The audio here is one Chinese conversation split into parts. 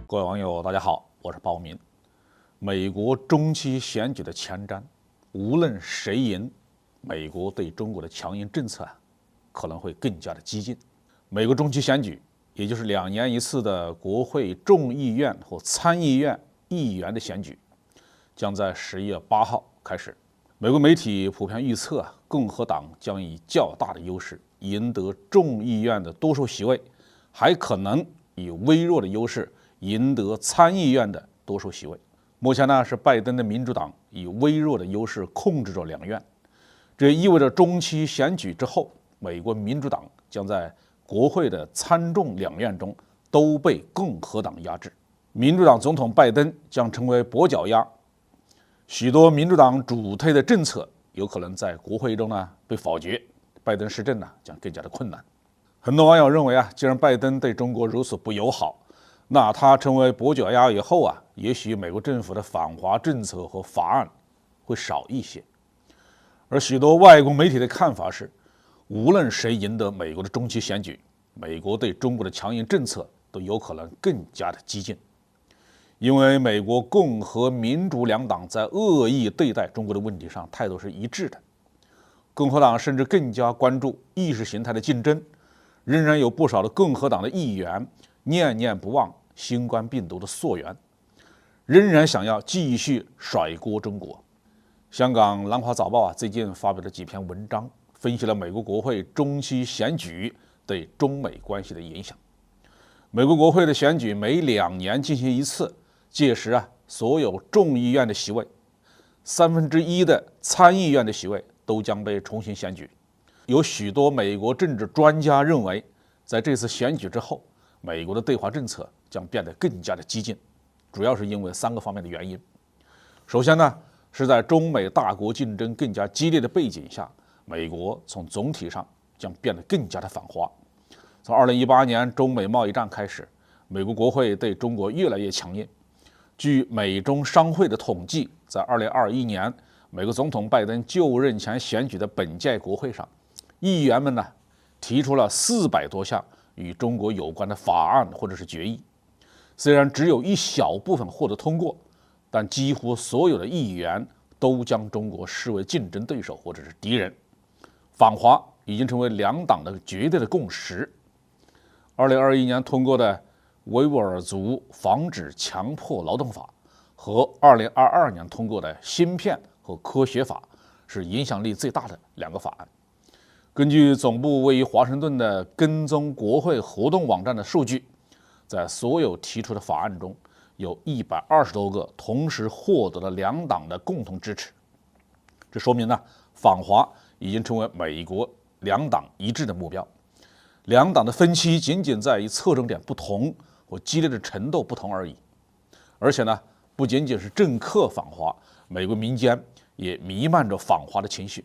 各位网友，大家好，我是包明。美国中期选举的前瞻，无论谁赢，美国对中国的强硬政策可能会更加的激进。美国中期选举，也就是2年一次的国会众议院和参议院议员的选举，将在11月8号开始。美国媒体普遍预测，共和党将以较大的优势赢得众议院的多数席位，还可能以微弱的优势赢得参议院的多数席位。目前呢，是拜登的民主党以微弱的优势控制着2院，这意味着中期选举之后，美国民主党将在国会的参众2院中都被共和党压制。民主党总统拜登将成为跛脚鸭，许多民主党主推的政策有可能在国会中被否决，拜登施政将更加的困难。很多网友认为既然拜登对中国如此不友好，那他成为跛脚鸭以后也许美国政府的反华政策和法案会少一些。而许多外国媒体的看法是，无论谁赢得美国的中期选举，美国对中国的强硬政策都有可能更加的激进。因为美国共和民主两党在恶意对待中国的问题上态度是一致的，共和党甚至更加关注意识形态的竞争，仍然有不少的共和党的议员念念不忘新冠病毒的溯源，仍然想要继续甩锅中国。香港南华早报最近发表了几篇文章，分析了美国国会中期选举对中美关系的影响。美国国会的选举每2年进行一次，届时所有众议院的席位，1/3的参议院的席位都将被重新选举。有许多美国政治专家认为，在这次选举之后，美国的对华政策将变得更加的激进，主要是因为3个方面的原因。首先是在中美大国竞争更加激烈的背景下，美国从总体上将变得更加的反华。从2018年中美贸易战开始，美国国会对中国越来越强硬。据美中商会的统计，在2021年美国总统拜登就任前选举的本届国会上，议员们提出了400多项与中国有关的法案或者是决议。虽然只有一小部分获得通过，但几乎所有的议员都将中国视为竞争对手或者是敌人。反华已经成为2党的绝对的共识。2021年通过的维吾尔族防止强迫劳动法和2022年通过的芯片和科学法是影响力最大的2个法案。根据总部位于华盛顿的跟踪国会活动网站的数据，在所有提出的法案中，有120多个同时获得了2党的共同支持。这说明反华已经成为美国2党一致的目标。2党的分歧仅仅在于侧重点不同或激烈的程度不同而已。而且不仅仅是政客反华，美国民间也弥漫着反华的情绪。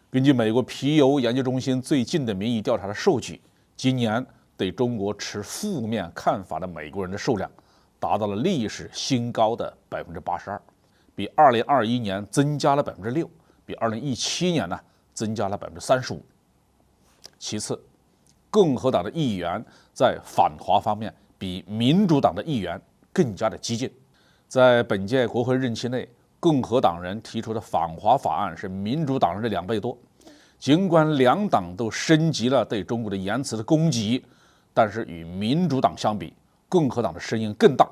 根据美国皮尤研究中心最近的民意调查的数据，今年对中国持负面看法的美国人的数量达到了历史新高的82%，比2021年增加了6%，比2017年增加了35%。其次，共和党的议员在反华方面比民主党的议员更加的激进。在本届国会任期内，共和党人提出的反华法案是民主党人的2倍多。尽管2党都升级了对中国的言辞的攻击，但是与民主党相比，共和党的声音更大。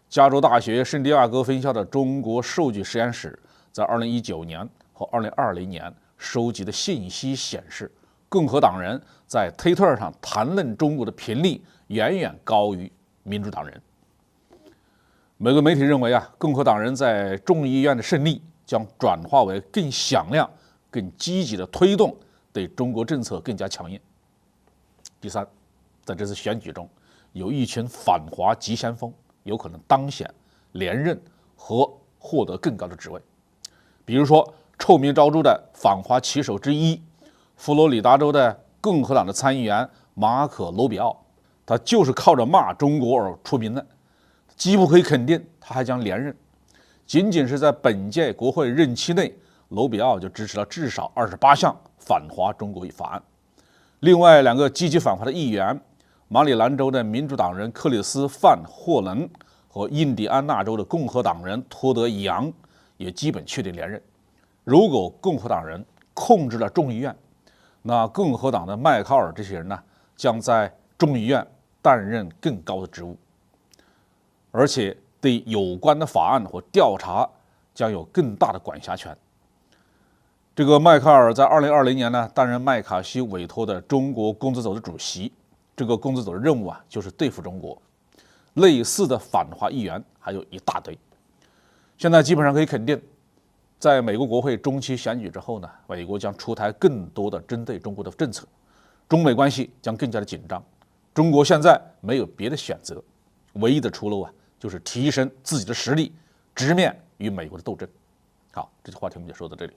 加州大学圣地亚哥分校的中国数据实验室在2019年和2020年收集的信息显示，共和党人在推特上谈论中国的频率远远高于民主党人。美国媒体认为共和党人在众议院的胜利将转化为更响亮、更积极的推动对中国政策更加强硬。第三，在这次选举中，有一群反华急先锋有可能当选、连任和获得更高的职位。比如说，臭名昭著的反华旗手之一，佛罗里达州的共和党的参议员马可·罗比奥，他就是靠着骂中国而出名的。几乎可以肯定，他还将连任。仅仅是在本届国会任期内，罗比奥就支持了至少28项反华中国法案。另外2个积极反华的议员马里兰州的民主党人克里斯·范霍伦和印第安纳州的共和党人托德·杨也基本确定连任。如果共和党人控制了众议院，那共和党的麦考尔这些人呢，将在众议院担任更高的职务，而且对有关的法案和调查将有更大的管辖权。这个麦考尔在2020年呢，担任麦卡锡委托的中国工作组的主席。这个工作组的任务啊，就是对付中国。类似的反华议员还有一大堆。现在基本上可以肯定，在美国国会中期选举之后呢，美国将出台更多的针对中国的政策，中美关系将更加的紧张。中国现在没有别的选择，唯一的出路啊，就是提升自己的实力，直面与美国的斗争。好，这期话题我们就说到这里。